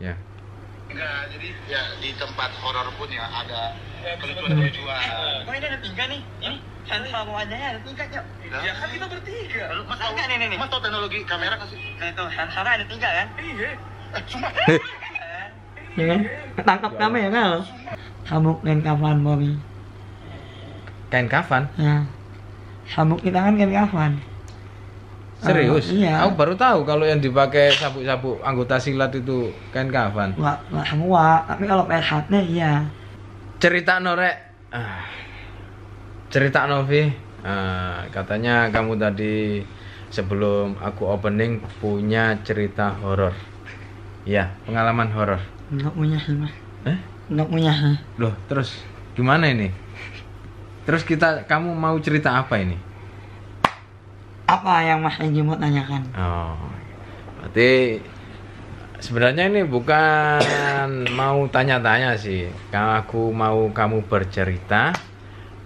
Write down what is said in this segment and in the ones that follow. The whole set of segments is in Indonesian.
Ya. Enggak, jadi ya di tempat horor pun ya ada kelucuan-kelucuan. Oh ini ada 3 nih. Ini handphone wajahnya ada 3 Cok. Ya kan kita bertiga. Mas Tahu nggak nih? Mas tahu teknologi kamera nggak sih? Nah itu handphone ada 3 kan? Iya. Sumpah. Ya kan? Ketangkap kamera loh. Sabuk dan kafan Bobby. Kain kafan? Ya. Sabuk kita kan kain kafan. Serius? Iya. Aku baru tahu kalau yang dipakai sabuk-sabuk anggota silat itu kain kafan. Nggak semua, tapi kalau PSH-nya iya. Cerita Norek. Cerita Novi. Katanya kamu tadi sebelum aku opening punya cerita horor. Iya, pengalaman horor. Nggak punya sih mas. Nggak punya sih. Loh, terus gimana ini? Terus kamu mau cerita apa ini? Apa yang Mas Egy mau tanyakan? Oh, berarti sebenarnya ini bukan mau tanya-tanya sih. Aku mau kamu bercerita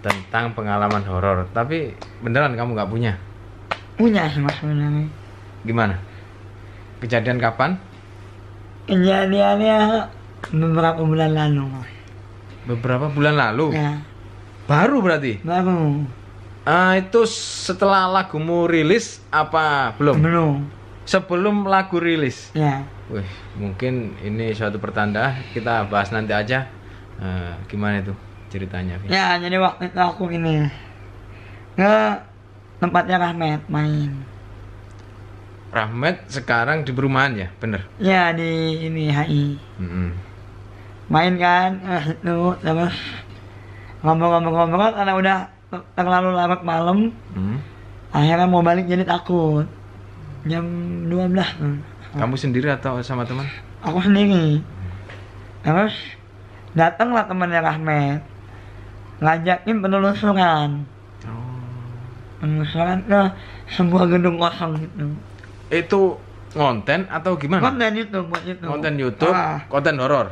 tentang pengalaman horor. Tapi beneran kamu nggak punya? Punya sih mas sebenarnya. Gimana? Kejadian kapan? Kejadiannya beberapa bulan lalu mas. Beberapa bulan lalu? Ya, Baru berarti? baru. Itu setelah lagumu rilis apa belum? Belum. Sebelum lagu rilis? Ya. Wih, mungkin ini suatu pertanda. Kita bahas nanti aja. Gimana itu ceritanya? Vi? Ya, jadi waktu itu aku ini ke tempatnya Rahmat main. Rahmat sekarang di perumahan ya, bener? Ya di ini HI. Main kan, itu terus ngobrol-ngobrol karena udah terlalu larut malam. Akhirnya mau balik jadi takut. Jam 12. Kamu sendiri atau sama teman? Aku sendiri. Terus datanglah temannya Rahmat, ngajakin penelusuran. Penelusuran ke sebuah gedung kosong gitu. Itu konten atau gimana? Konten YouTube buat itu. Konten YouTube, konten horor.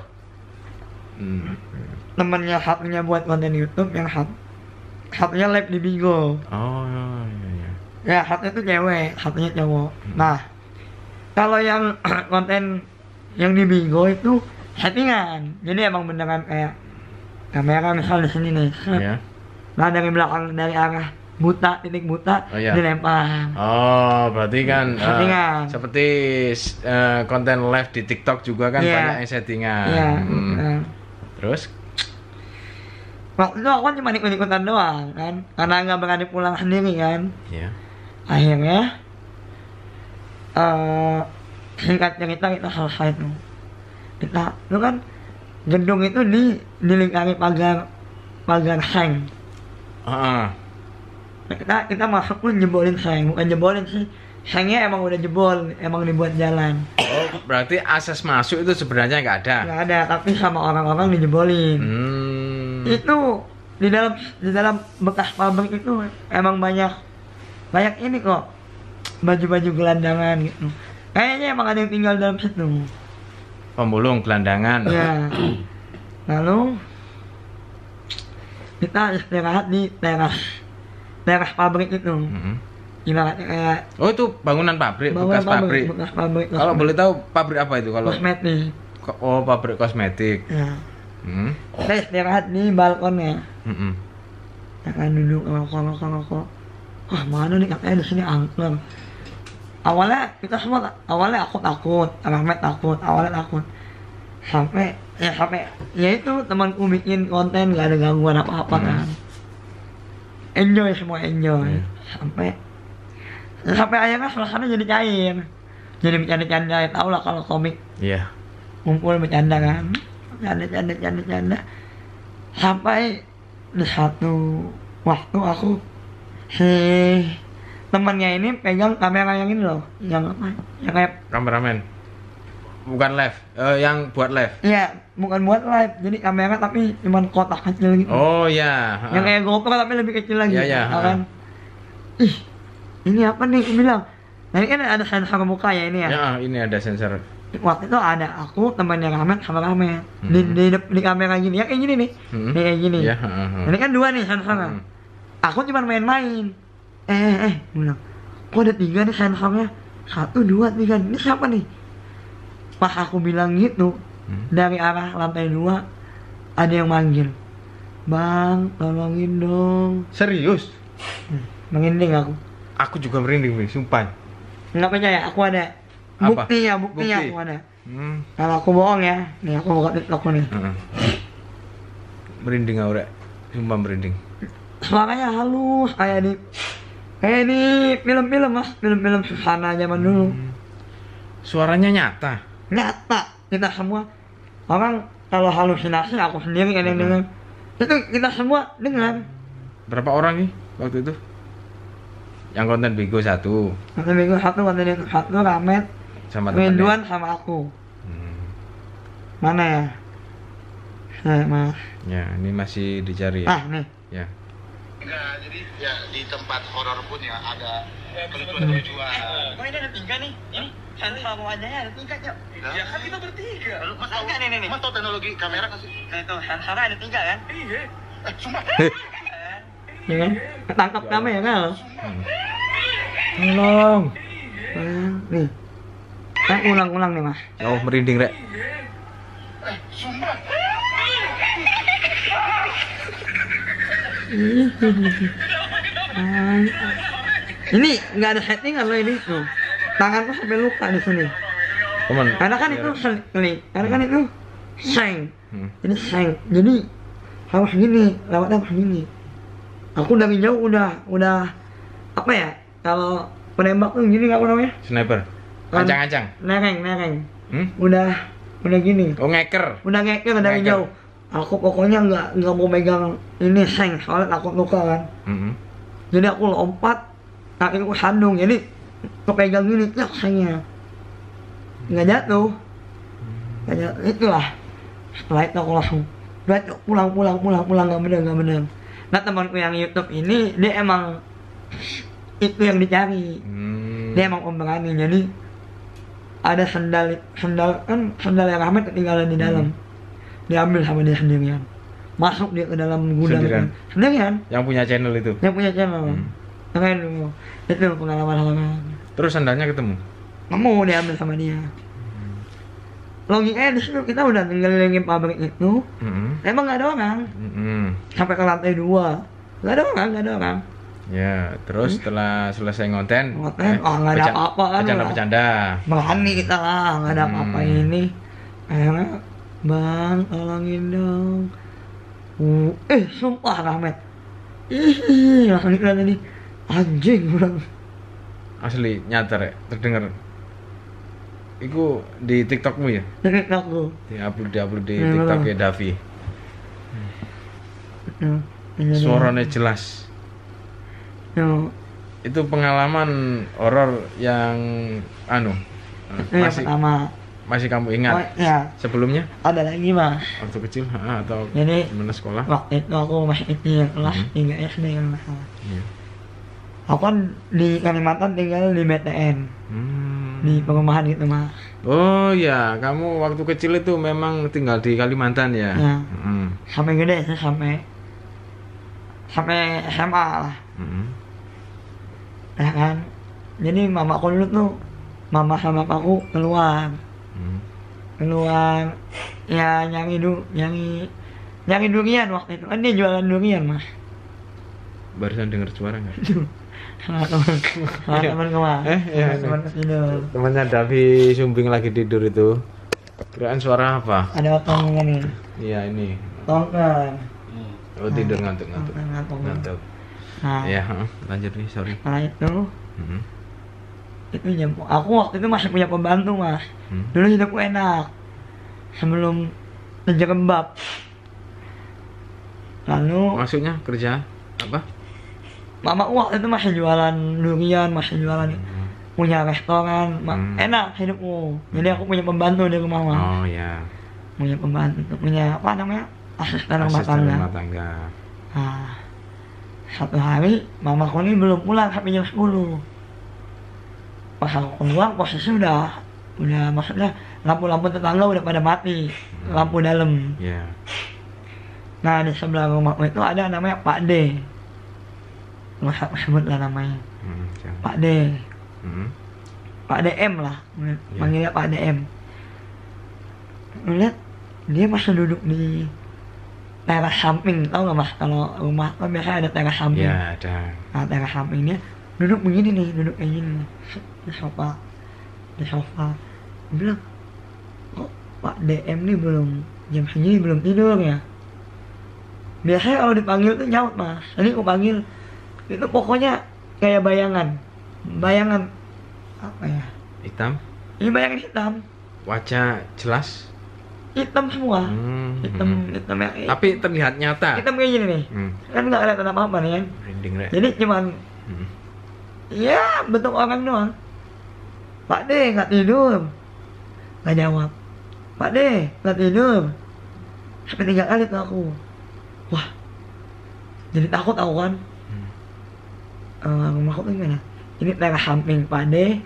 Temennya satunya buat konten YouTube, yang satunya live di Bigo. Oh iya. Ya satunya itu cewek, satunya cowok. Nah, kalau yang konten yang di Bigo itu settingan. Jadi emang beneran kayak kamera misal di sini nih. Iya. Nah dari belakang, dari arah buta, titik buta, iya. dilempar. Oh, berarti kan settingan. Seperti konten live di TikTok juga kan banyak yang settingan. Iya. Terus? Waktu itu aku kan cuma ikut-ikutan doang kan, karena nggak berani pulang sendiri kan. Iya. Akhirnya singkat cerita kita selesai tuh. Kita itu kan gedung itu dilingkari pagar seng. Kita masuk pun jebolin seng, bukan jebolin sih, sengnya emang udah jebol, emang dibuat jalan. Oh, berarti akses masuk itu sebenarnya nggak ada? Nggak ada, tapi sama orang-orang dijebolin. Itu di dalam bekas pabrik itu emang banyak ini kok, baju-baju gelandangan gitu. Kayaknya emang ada yang tinggal dalam situ. Pemulung gelandangan. Ya. Lalu kita istirahat di teras pabrik itu. Ibaratnya kayak itu bangunan pabrik, bekas pabrik. Kalau boleh tahu pabrik apa itu kalau? Kosmetik. Oh, pabrik kosmetik. Ya. Kita istirahat di balkonnya. Kita duduk rokok. Mana nih katanya di sini angker. Awalnya aku takut, Rahmat takut, sampai ya itu temanku bikin konten gak ada gangguan apa-apa kan. Enjoy semua. Sampai akhirnya suasana jadi cair, jadi bercanda-canda. Tau lah kalau komik ngumpul bercanda kan, bercanda. Sampai di satu waktu aku temannya ini pegang kamera yang ini loh, yang apa? Yang kayak kameramen. Bukan live, yang buat live. Iya, bukan buat live. Jadi kamera tapi cuman kotak kecil gitu. Oh iya. Yang kayak GoPro tapi lebih kecil lagi. Iya. Kan? Ih, ini apa nih? Aku bilang. Nah ini kan ada sensor muka ya ini ya. Ya, ini ada sensor. Waktu itu ada aku, temannya Rahmat sama Rahmat. Di kamera gini, ya kayak gini nih. Kayak gini. Iya. Ini kan 2 nih sensornya. Aku cuma main-main. Bilang, kok ada 3 nih sensornya? 1, 2, 3. Ini siapa nih? pas aku bilang gitu, dari arah lantai 2 ada yang manggil, "Bang, tolongin dong." Serius? Merinding aku. Aku juga merinding, Wi, sumpah. Nggak percaya, aku ada Apa? buktinya Bukti? aku ada. Hmm. Kalau aku bohong ya, nih aku buka TikTok nih. Merinding aku, Rek. Sumpah merinding. Suaranya halus kayak di film-film mas, film-film Susana zaman dulu. Suaranya nyata. Nyata, kita semua orang kalau halusinasi, aku sendiri kan yang dengar. Itu kita semua dengar. Berapa orang nih waktu itu? Yang konten Bigo 1 Nanti minggu satu, Ramet, sama temannya. Rinduan sama aku. Mana ya? Nah, mas. Ya, ini masih dicari ya. Ah, nih. Ya. Enggak, jadi ya di tempat horor pun ya ada kelucuan-kelucuan. Oh, ini ada 3 nih. Ini sama wajahnya ada 3, Cok. Ya kan kita bertiga. Mas tahu Enggak, nih. Mas tahu teknologi kamera nggak sih? Nah, itu sama ada 3 kan? Iya. Sumpah. Ya kan? Ketangkap kamera. Tolong. Nih. Ulang-ulang nih, Mas. Oh, merinding, Rek. Sumpah. Ini nggak ada settingan loh ini tuh. Tanganku sampai luka di sini. Teman. Karena kan itu karena kan itu seng. Ini seng. Jadi harus gini, lewatnya harus gini. Aku dari jauh udah apa ya? Kalau penembak tuh gini nggak namanya? Sniper. Ancang-ancang. Nereng. Udah gini. Oh, ngeker. Udah ngeker dari Ngeker. jauh. Aku pokoknya nggak mau megang ini seng, soalnya takut luka kan. Jadi aku lompat, kakiku sandung, jadi kepegang gini, sengnya nggak jatuh. Itulah. Setelah itu aku langsung pulang nggak bener. Nah, temanku yang YouTube ini dia emang itu yang dicari. Dia emang pemberani, jadi ada sendal yang Rahmat ketinggalan di dalam. Diambil sama dia sendirian, masuk dia ke dalam gudang sendirian. Yang punya channel itu. Keren dulu, itu pengalaman. Terus sandalnya ketemu. Kamu diambil sama dia. Logikanya di situ kita udah ngelilingin pabrik itu, emang nggak ada orang. Sampai ke lantai 2 nggak ada orang. Ya, terus setelah selesai ngonten, nggak ada apa-apa kan. Bercanda. Berani kita lah, nggak ada apa-apa ini. Akhirnya, "Bang, tolongin dong." Sumpah Rahmat. Langsung dikira tadi anjing bilang. Asli nyata, Rek, terdengar. Iku di TikTokmu ya? Di TikTokku. Di TikTok ya Davi. Suaranya jelas. Itu pengalaman horor yang masih kamu ingat? Oh, ya. Sebelumnya? Ada lagi mas. Waktu kecil atau jadi gimana sekolah? Waktu itu aku masih kecil, kelas 3 SD kan masalah. Aku kan di Kalimantan tinggal di BTN, di perumahan gitu mas. Oh ya, kamu waktu kecil itu memang tinggal di Kalimantan ya? Ya. Sampai gede sih, sampai SMA lah. Ya kan, jadi mamaku dulu tuh, mama sama papaku keluar ya nyari durian waktu itu kan, dia jualan durian mas. Barusan dengar suara nggak? teman kemana? Teman tidur. Temannya Davi Sumbing lagi tidur itu. Kiraan suara apa? Ada otong nih. Iya ini. Tongkang. Oh tidur ngantuk. Nah, ya lanjut nih, sorry. Nah itu jam. Aku waktu itu masih punya pembantu mas. Dulu hidupku enak sebelum terjerembab. Lalu maksudnya kerja apa? Mama waktu itu masih jualan durian, punya restoran, enak hidupku. Jadi aku punya pembantu di rumah mas. Oh ya. Punya pembantu, punya apa namanya, asisten rumah tangga. Nah, satu hari mamaku ini belum pulang sampai jam 10. Pas aku keluar posisi udah maksudnya lampu-lampu tetangga udah pada mati, lampu dalam. Yeah. Nah di sebelah rumahku itu ada namanya Pak D. Nggak usah sebut lah namanya. Pak D. Pak DM lah, manggilnya Pak DM. Ngeliat dia masih duduk di teras samping, tau nggak mas? Kalau rumah kan biasanya ada teras samping. Ya ada. Nah teras sampingnya duduk begini nih, duduk kayak gini nih. Di sofa. Dia bilang, kok Pak DM nih belum jam segini belum tidur ya? Biasanya kalau dipanggil tuh nyaut mas. Ini aku panggil itu pokoknya kayak bayangan apa ya? Hitam. Ini bayangan hitam. Wajah jelas. Hitam semua. Hitam ya. Tapi terlihat nyata. Hitam kayak gini nih. Kan nggak kelihatan apa-apa nih kan. Merinding Rek. Jadi cuman ya bentuk orang doang. Pak D nggak tidur. Nggak jawab. Pak D nggak tidur. Sampai 3 kali tuh aku. Wah. Jadi takut aku kan. Rumahku tuh gimana? Ini teras samping Pak D.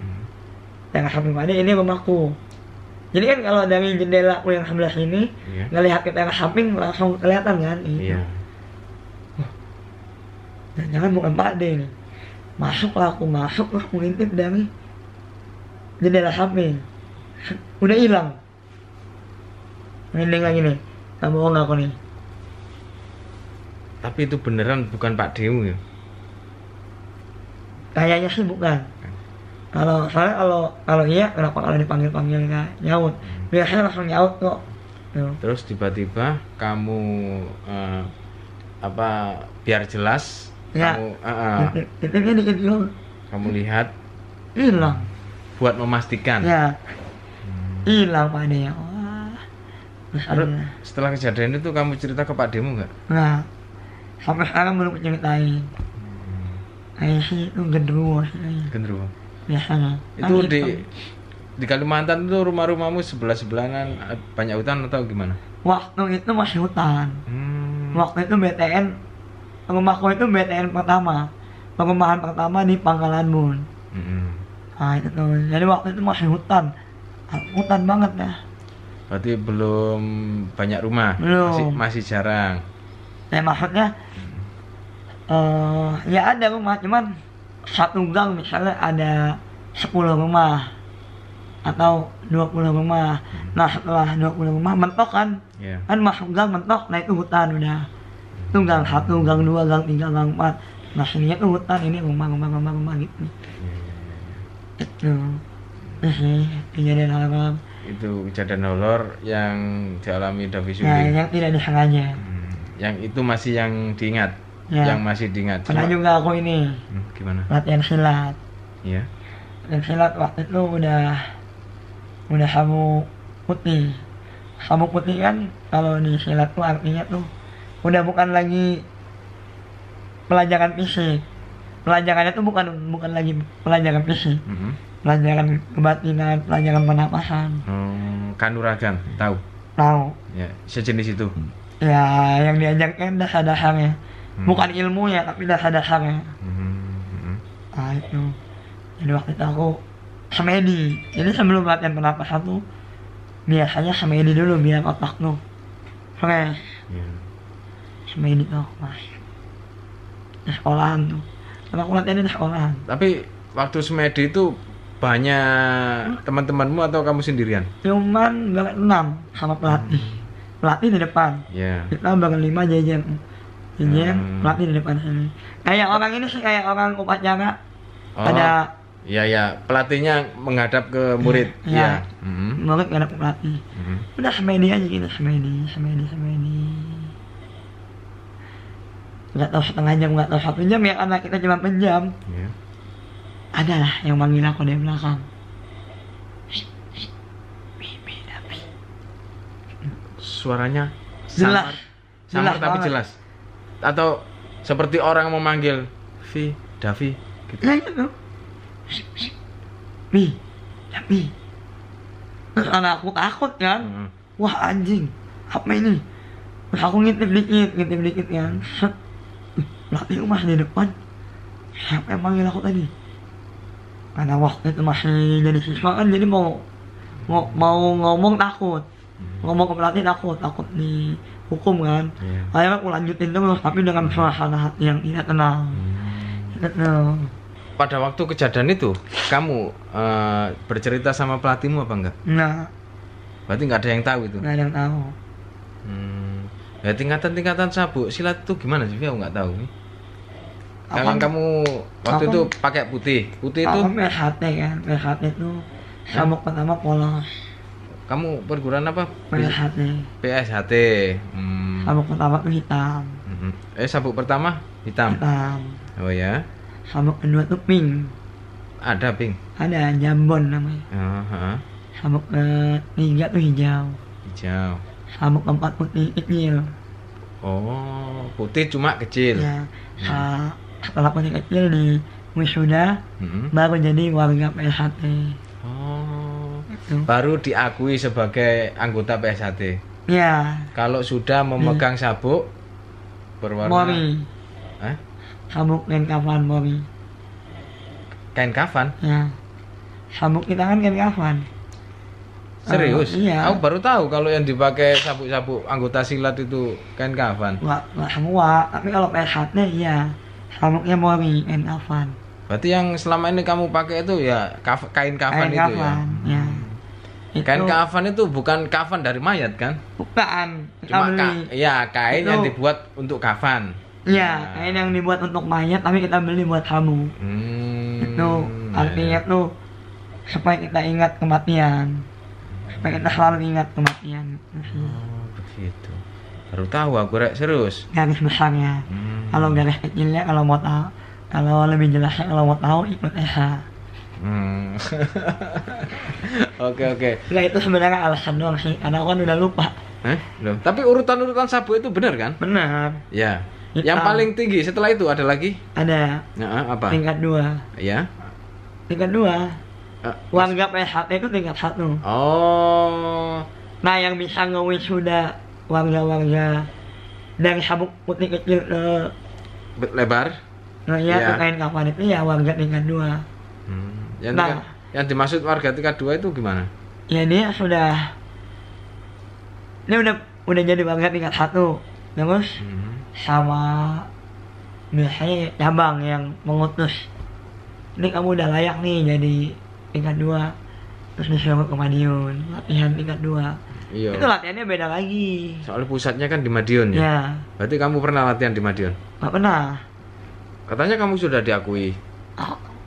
Teras samping Pak D ini rumahku. Jadi kan kalau dari jendela aku yang sebelah sini ngelihat ke teras samping langsung kelihatan kan. Iya. Jangan bukan Pak D nih. Masuk terus aku ngintip dari jendela samping. Udah hilang. Ngending lagi nih. Gak bohong aku nih. Tapi itu beneran bukan Pak Demu ya? Kayaknya sih bukan. Kalau iya kenapa kalau dipanggil nggak nyaut? Biasanya langsung nyaut kok. Tuh. Terus tiba-tiba kamu biar jelas Ya. Titiknya dikit doang. kamu lihat Hilang. buat memastikan. Ya. Hilang Pak D ya. Wah. Terus setelah kejadian itu kamu cerita ke Pak Demu nggak? Nah, sampai sekarang belum ceritain. Kayak sih itu gendruwo sih. Gendruwo. Biasanya. Itu di Kalimantan itu rumah-rumahmu sebelah-sebelahan banyak hutan atau gimana? Waktu itu masih hutan. Waktu itu BTN, rumahku itu BTN pertama. Perumahan pertama di Pangkalan Bun. Nah itu tuh. Jadi waktu itu masih hutan. Hutan banget ya. Berarti belum banyak rumah. Belum. Masih jarang. Saya maksudnya ya ada rumah, cuman satu gang misalnya ada 10 rumah atau 20 rumah. Nah setelah 20 rumah mentok kan, kan masuk gang mentok, nah itu hutan udah. Itu gang 1, gang 2, gang 3, gang 4. Nah sininya tuh hutan, ini rumah gitu. Itu kejadian horor. Itu kejadian horor yang dialami Davi Suli. Nah yang tidak disengaja. Yang itu masih yang diingat. Ya. Yang masih diingat. Pernah juga aku ini gimana? latihan silat. Iya. Latihan silat waktu itu udah sabuk putih. Sabuk putih kan kalau di silat tuh artinya tuh udah bukan lagi pelajaran fisik. Pelajarannya tuh bukan lagi pelajaran fisik. Pelajaran kebatinan, pelajaran pernapasan. Kanuragan, tahu? Ya, sejenis itu. Ya, yang diajarkan dasar-dasarnya. Bukan ilmunya, tapi dasar-dasarnya. Nah itu. Jadi waktu itu aku semedi. Jadi sebelum latihan pernapasan tuh biasanya semedi dulu biar otak tuh fresh. Semedi tuh mas. Di sekolahan tuh. Karena aku latihan di sekolahan. Tapi waktu semedi itu banyak teman-temanmu atau kamu sendirian? Cuman berenam sama pelatih. Pelatih di depan. Kita berlima jajan. Pelatih di depan sini. Kayak orang ini sih kayak orang upacara. Ada. Iya. Pelatihnya menghadap ke murid. Iya. Murid menghadap ke pelatih. Udah semedi aja gitu, semedi. Nggak tahu setengah jam, nggak tahu 1 jam ya karena kita cuma penjam. Ada lah yang manggil aku dari belakang. Suaranya jelas samar tapi banget. jelas. Atau seperti orang memanggil Davi gitu. Nah itu Davi. Terus anak aku takut kan. Wah anjing, apa ini? Terus aku ngintip dikit kan. Pelatih masih di depan. Siapa yang manggil aku tadi? Karena waktu itu masih jadi siswa kan, jadi mau ngomong takut. Ngomong ke pelatih takut dihukum kan. Akhirnya aku lanjutin terus tapi dengan suasana hati yang tidak tenang. Pada waktu kejadian itu kamu bercerita sama pelatihmu apa enggak? Nah Berarti nggak ada yang tahu itu. nggak ada yang tahu. Ya tingkatan-tingkatan sabuk silat itu gimana sih? Aku nggak tahu nih. Kalau Apa? kamu waktu Apa? itu pakai putih itu Aku PHT kan, PHT itu sabuk pertama polos, kamu perguruan apa? PHT. PSHT. Sabuk pertama tuh hitam, Sabuk pertama hitam. hitam. Oh ya, Sabuk kedua tuh pink, ada pink. ada jambon namanya. Sabuk ketiga tuh hijau, Hijau. sabuk keempat putih kecil. Oh, putih cuma kecil. Ya, setelah putih kecil di wisuda baru jadi warga PSHT. Oh, Itu. baru diakui sebagai anggota PSHT. Ya, Kalau sudah memegang sabuk berwarna Mori, Hah? sabuk kain kafan Mori. Kain kafan. Ya, sabuk kita kan kain kafan. Serius? Iya. Aku baru tahu kalau yang dipakai sabuk-sabuk anggota silat itu kain kafan. Nggak semua, tapi kalau PSHT iya, sabuknya Mori, kain kafan. Berarti yang selama ini kamu pakai itu ya kain kafan Kain itu kafan, ya. Kain Itu kafan itu bukan kafan dari mayat kan? bukan, kita Cuma beli. kain Itu- yang dibuat untuk kafan. Iya, kain yang dibuat untuk mayat, tapi kita beli buat kamu. Itu artinya tuh supaya kita ingat kematian, supaya kita selalu ingat kematian. Oh, begitu. Baru tahu aku rek serius. Garis besarnya. Kalau garis kecilnya kalau mau tahu, kalau lebih jelasnya kalau mau tahu ikut EHA. Oke. Nah itu sebenarnya alasan doang sih, karena aku kan udah lupa. Loh, tapi urutan-urutan sabuk itu benar kan? Benar. Ya. Hitam. Yang paling tinggi setelah itu ada lagi? Ada Apa? tingkat 2. Ya. Tingkat 2. Eh, Warga PSHT itu tingkat 1. Oh. Nah yang bisa ngewisuda warga-warga dari sabuk putih kecil ke Lebar. ya, Iya. ke kain kafan itu ya warga tingkat 2. Yang Nah. yang dimaksud warga tingkat 2 itu gimana? Ya dia udah jadi warga tingkat 1. Terus sama biasanya cabang yang mengutus, ini kamu udah layak nih jadi tingkat 2, terus disuruh ke Madiun latihan tingkat 2. Iya. Itu latihannya beda lagi Soalnya pusatnya kan di Madiun ya. ya. Berarti kamu pernah latihan di Madiun? Nggak pernah. Katanya kamu sudah diakui.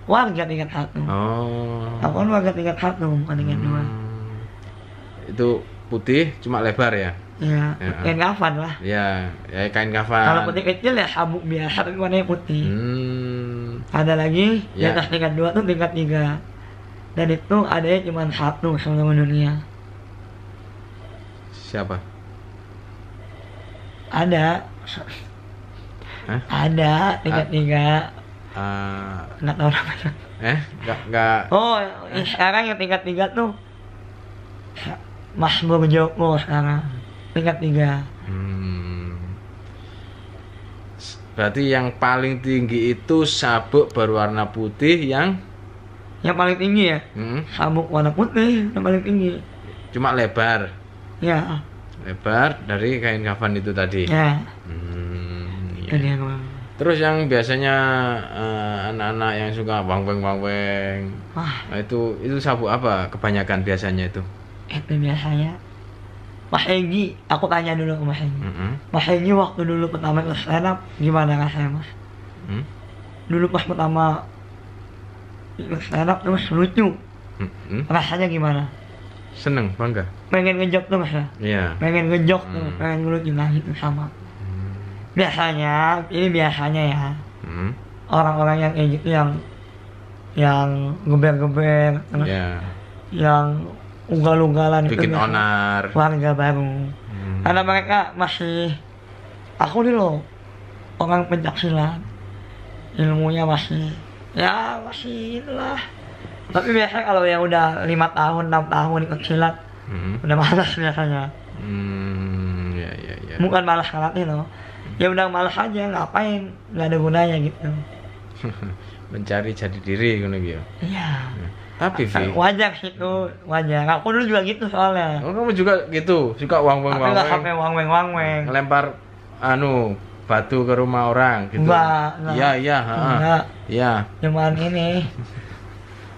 Warga tingkat 1. Oh. Aku kan warga tingkat 1 bukan tingkat 2. Itu putih cuma lebar ya? Ya, Ya. kain kafan lah. Ya kain kafan. Kalau putih kecil ya sabuk biasa tapi warnanya putih. Ada lagi di Ya. atas tingkat 2 tuh tingkat 3. Dan itu adanya cuma 1 seluruh dunia. Siapa? Ada. Hah? Ada tingkat 3. Nggak tahu namanya. Enggak. Oh, sekarang yang tingkat 3 tuh Mas Joko sekarang. Tingkat 3. Berarti yang paling tinggi itu sabuk berwarna putih yang Yang paling tinggi ya, sabuk warna putih yang paling tinggi. cuma lebar. Ya, Lebar dari kain kafan itu tadi. ya. Iya. Itu dia Bang. Terus yang biasanya anak-anak yang suka wang-weng Wah, nah, itu sabuk apa kebanyakan biasanya itu? itu biasanya Mas Egi, aku tanya dulu ke Mas Egi. Mm-mm. Mas Egi waktu dulu pertama ikut stand up gimana rasanya Mas? Dulu pas pertama ikut stand up terus lucu, rasanya gimana? Seneng, bangga. Pengen ngejok tuh Mas ya? Iya. Pengen ngejok tuh, pengen ngelucu, nah itu sama. Biasanya, ini biasanya ya, orang-orang yang kayak gitu yang geber-geber, terus Iya. yang ugal-ugalan Bikin biasa onar. warga baru. Karena mereka masih, aku nih loh orang pencaksilat, ilmunya masih itulah. Tapi biasanya kalau yang udah 5 tahun 6 tahun ikut silat udah malas biasanya. Iya. Bukan malas ngelatih loh, ya udah malas aja, ngapain, nggak ada gunanya gitu. Mencari jati diri gitu ya. Iya, Tapi Vi, wajar sih itu, wajar. Aku dulu juga gitu soalnya. oh, kamu juga gitu, suka Tapi nggak wang-weng, sampai wang-weng. ngelempar batu ke rumah orang gitu. Enggak. Iya, Enggak. Iya. Cuman ini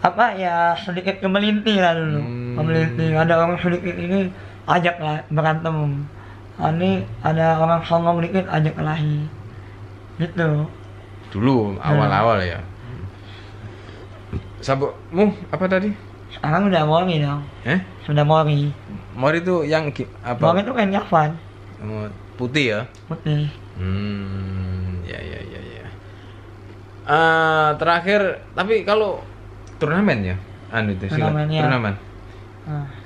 apa ya sedikit kemelinti lah dulu. Kemelinti, ada orang sedikit ini ajak lah berantem. Ini ada orang songong dikit ajak kelahi. Gitu. Dulu awal-awal ya. Sabukmu apa tadi? Sekarang udah mori dong. Sudah mori. Mori itu yang apa? Mori itu kain kafan. Putih ya? Putih. Ya. Terakhir, tapi kalau turnamen ya? Turnamen.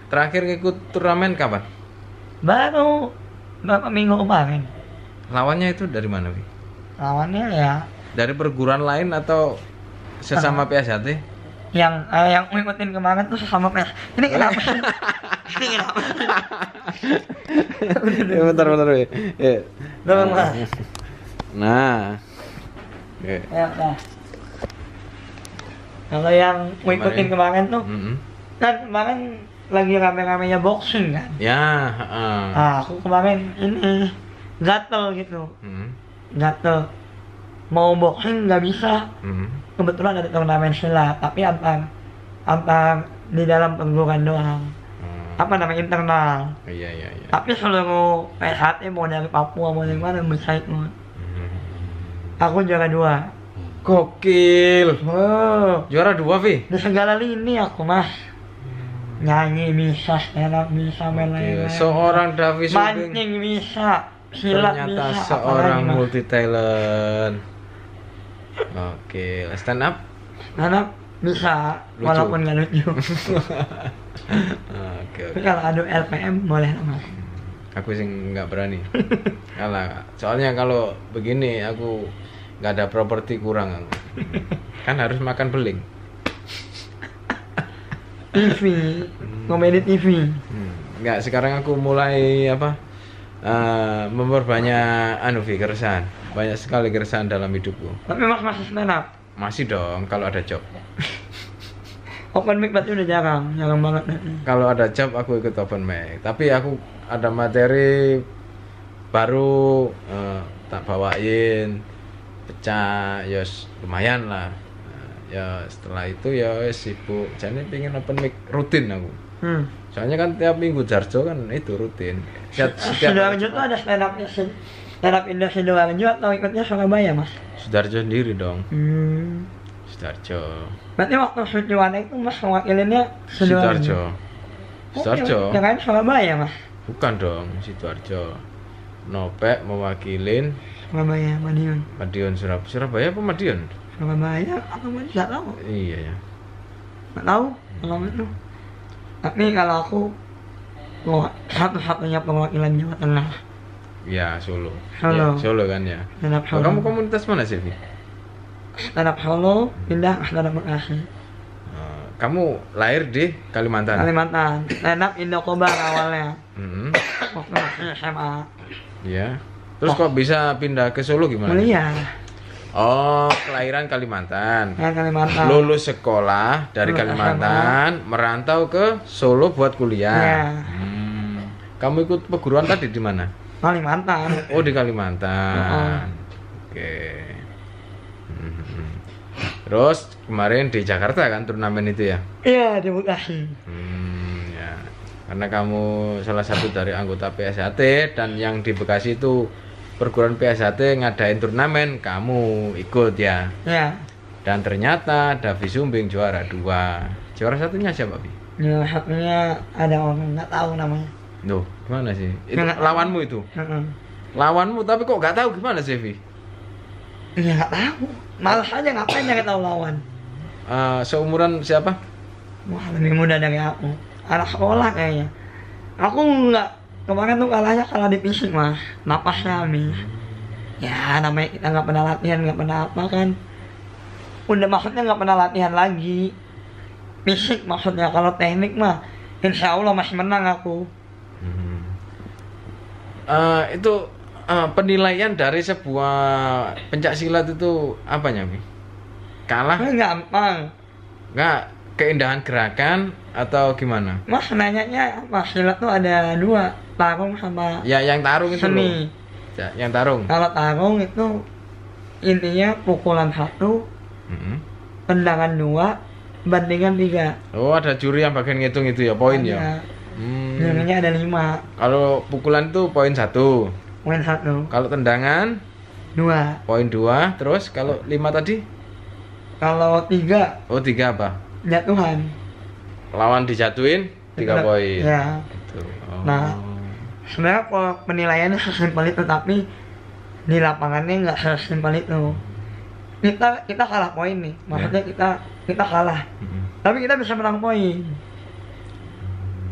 Terakhir ikut turnamen kapan? Baru beberapa minggu kemarin. Lawannya itu dari mana, Wi? Lawannya ya dari perguruan lain atau sesama PSHT? Yang ngikutin kemarin tuh sesama PS. Ini kenapa? Ini kenapa? Bentar. Nah. Ya udah. Kalau yang ngikutin kemarin tuh, kan kemarin lagi rame-ramenya boxing kan? Ya. Aku kemarin ini gatel gitu. Gatel. Mau boxing nggak bisa. Kebetulan ada turnamen silat, tapi antar di dalam perguruan doang. Apa namanya internal. Iya. Tapi seluruh PSHT mau dari Papua mau dari mana bisa ikut. Aku juara 2. Gokil. Juara 2, Vi? Di segala lini aku mah. Nyanyi bisa, stand bisa, main lain-lain. Seorang Davi Sumbing. Mancing bisa, silat ternyata bisa. Seorang multi talent. Oke, stand up? Stand up bisa, Lucu. walaupun nggak lucu. Oke. Tapi kalau adu LPM boleh lah mas. Aku sih nggak berani. Soalnya kalau begini aku nggak ada properti kurang aku. Kan harus makan beling. TV, komedi TV. Nggak, sekarang aku mulai memperbanyak keresahan. Banyak sekali keresahan dalam hidupku. Tapi mas masih stand up? Masih dong, kalau ada job. Open mic berarti udah jarang banget. Kalau ada job aku ikut open mic. Tapi aku ada materi baru tak bawain, pecah, ya lumayan lah. Ya setelah itu ya sibuk. Jadi pengen open mic rutin aku. Soalnya kan tiap minggu Jarjo kan itu rutin. Sidoarjo tuh ada stand up Indo Sidoarjo atau ikutnya Surabaya mas? Sudarjo sendiri dong. Sudarjo. Berarti waktu Suciwana itu mas mewakilinnya Sidoarjo. Sudarjo. Ya kan Surabaya mas? Bukan dong, Sidoarjo. Nopek mewakilin Surabaya, Madiun Surabaya apa Madiun? Surabaya atau Madiun, nggak tahu. Iya ya. Nggak tahu kalau itu. Tapi kalau aku satu-satunya perwakilan Jawa Tengah. Ya Solo. Solo. Ya, Solo kan ya. Solo. Kamu komunitas mana sih, Vi? Stand up Solo, pindah ke stand up Bekasi. Kamu lahir di Kalimantan? Kalimantan. Stand up Indo Kobar awalnya. Waktu masih SMA. Iya. Terus kok bisa pindah ke Solo gimana? Kuliah. Oh, kelahiran Kalimantan. Kalimantan. Lulus sekolah dari Kalimantan, merantau ke Solo buat kuliah. Ya. Kamu ikut perguruan tadi di mana? Kalimantan. Oh, di Kalimantan. Oke. Terus kemarin di Jakarta kan turnamen itu ya? Iya, di Bekasi. Ya. Karena kamu salah satu dari anggota PSHT dan yang di Bekasi itu perguruan PSHT ngadain turnamen, kamu ikut ya? Ya. Dan ternyata Davi Sumbing juara 2. Juara satunya siapa, Bi? Juara satunya ada orang nggak tahu namanya. Loh, gimana sih? Itu lawanmu itu? Lawanmu tapi kok nggak tahu gimana sih, Vi? Ya nggak tahu. Malas aja ngapain nyari tahu lawan. Seumuran siapa? Wah, lebih muda dari aku. Anak sekolah kayaknya. Aku nggak, kemarin tuh kalah di fisik mas, napasnya habis. Ya namanya kita nggak pernah latihan, nggak pernah apa kan. Udah maksudnya nggak pernah latihan lagi. Fisik maksudnya, kalau teknik mah insya Allah masih menang aku. Itu penilaian dari sebuah pencak silat itu apanya, Bi? Kalah? Gampang. Nggak, keindahan gerakan atau gimana? Mas nanyanya apa? Silat tuh ada 2, tarung sama ya yang tarung itu seni. Ya, yang tarung. Kalau tarung itu intinya pukulan 1, tendangan 2, bandingan 3. Oh, ada juri yang bagian ngitung itu ya, poin ya. Jurinya ada 5. Kalau pukulan itu poin 1. Poin 1. Kalau tendangan 2. poin 2. Terus kalau 5 tadi? Kalau 3 Oh, 3 apa? jatuhan. Lawan dijatuhin 3 poin. Ya. Gitu. Oh. Nah, sebenarnya kalau penilaiannya sesimpel itu, tapi di lapangannya nggak sesimpel itu. Kita kalah poin nih, maksudnya kita kalah, tapi kita bisa menang poin.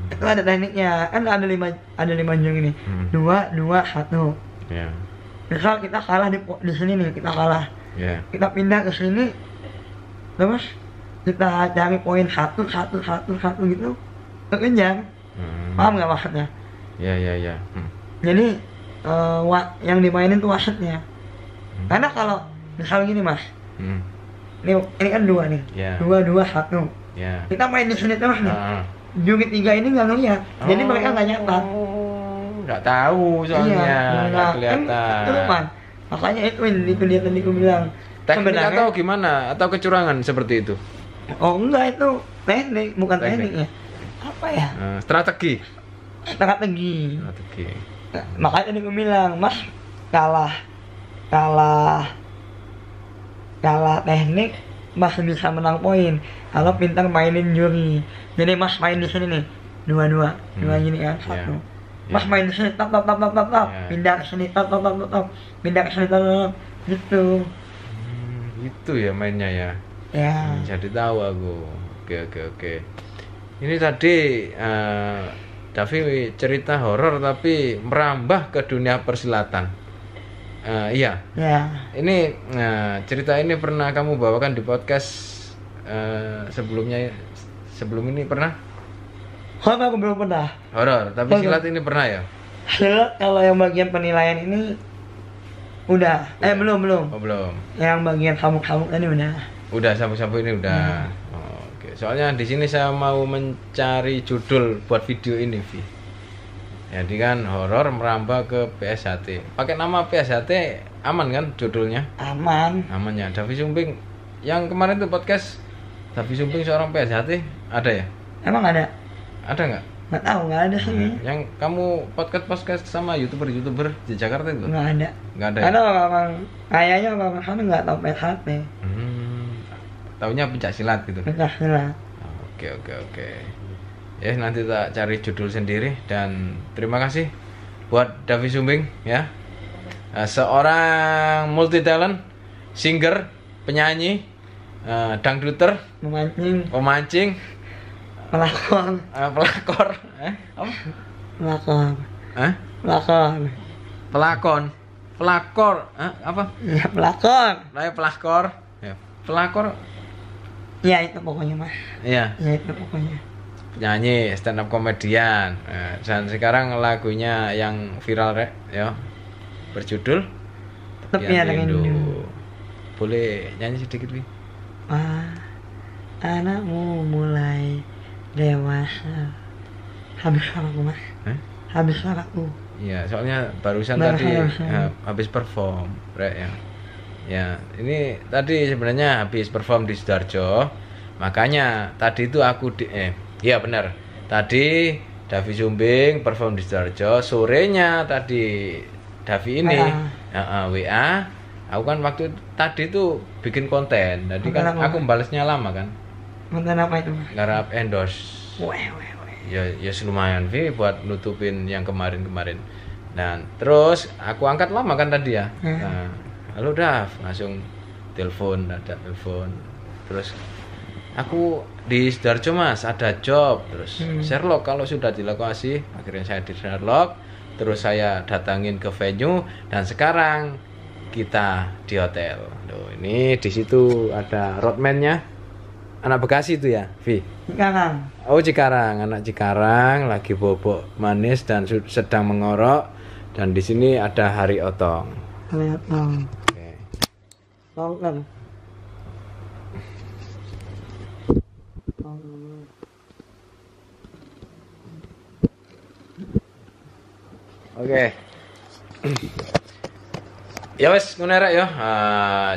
Itu ada tekniknya, kan ada 5 juri nih, 2, 2, 1. Yeah. Misal kita kalah di sini nih, kita kalah, kita pindah ke sini, terus kita cari poin 1, 1, 1, 1 gitu, kekejar. Paham nggak maksudnya? Ya. Jadi yang dimainin tuh wasitnya. Karena kalau misal gini mas, ini kan 2 nih, 2, 2, 1. Kita main di sini terus nih. Juri 3 ini nggak ngeliat, jadi mereka nggak nyatat. Nggak tahu soalnya, nggak kelihatan. Itu kan, makanya itu dia tadi aku bilang. Teknik atau gimana? Atau kecurangan seperti itu? Oh enggak, itu teknik, bukan tekniknya. Apa ya? Strategi. Makanya tadi aku bilang, mas kalah teknik, mas bisa menang poin kalau pintar mainin juri. Jadi mas main di sini nih 2 gini kan, 1. Mas main di sini tap pindah ke sini tap pindah ke sini tap gitu. Itu ya mainnya ya. Ya. Jadi tahu aku. Oke. Ini tadi Davi cerita horor tapi merambah ke dunia persilatan. Iya. Ya. Ini cerita ini pernah kamu bawakan di podcast sebelum ini pernah? Horor aku belum pernah. Horor, tapi silat ini pernah ya? Silat kalau yang bagian penilaian ini udah. Belum. Oh, belum. Yang bagian sabuk-sabuk ini udah. Udah sabu-sabu ini udah. Oke. Soalnya di sini saya mau mencari judul buat video ini, Vi. Jadi kan horor merambah ke PSHT. Pakai nama PSHT aman kan judulnya? Aman. Amannya. Davi Sumbing yang kemarin tuh podcast Davi Sumbing seorang PSHT ada ya? Emang ada? Ada nggak? Nggak tahu, nggak ada sih. Yang kamu podcast sama youtuber di Jakarta itu? Nggak ada. Nggak ada. Karena orang kayaknya orang sana nggak tahu PSHT. Taunya pencak silat gitu. Pencak silat. Oke. Ya nanti tak cari judul sendiri dan terima kasih buat Davi Sumbing ya. Seorang multi talent, singer, penyanyi, dangduter, pemancing, pelakor. Pelakor. Apa? Ya, pelakor. Pelakor. Ya, pelakor. Ya itu pokoknya mas. Iya. Ya itu pokoknya. Penyanyi, stand up komedian. Dan sekarang lagunya yang viral ya, berjudul Tepian Rindu. Boleh nyanyi sedikit, Wi? Anakmu mulai dewasa. Habis suaraku mas. Habis suaraku. Iya, soalnya barusan tadi habis perform, ya. Ya, ini tadi sebenarnya habis perform di Sidoarjo. Makanya tadi itu aku iya benar. Tadi Davi Sumbing perform di Sidoarjo, sorenya tadi Davi ini WA. Aku kan waktu tadi itu bikin konten. Jadi kan aku balasnya lama kan. Konten apa itu? Garap endorse. Ya lumayan Vi buat nutupin yang kemarin. Dan terus aku angkat lama kan tadi ya. Halo Dav, langsung telepon. Terus aku di Sidoarjo mas, ada job. Terus Sherlock kalau sudah di lokasi. Akhirnya saya di Sherlock. Terus saya datangin ke venue dan sekarang kita di hotel. Loh, ini di situ ada roadman-nya. Anak Bekasi itu ya, Vi? Cikarang. Oh Cikarang, anak Cikarang lagi bobok manis dan sedang mengorok. Dan di sini ada Hari Otong. Hari Otong. Oke. Longkan. Oke. Ya wes ngono rek ya.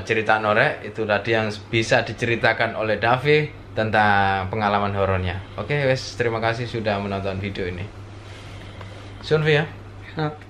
Cerita norek itu tadi yang bisa diceritakan oleh Davi tentang pengalaman horornya. Oke, wes, terima kasih sudah menonton video ini. Sun ya. Nah.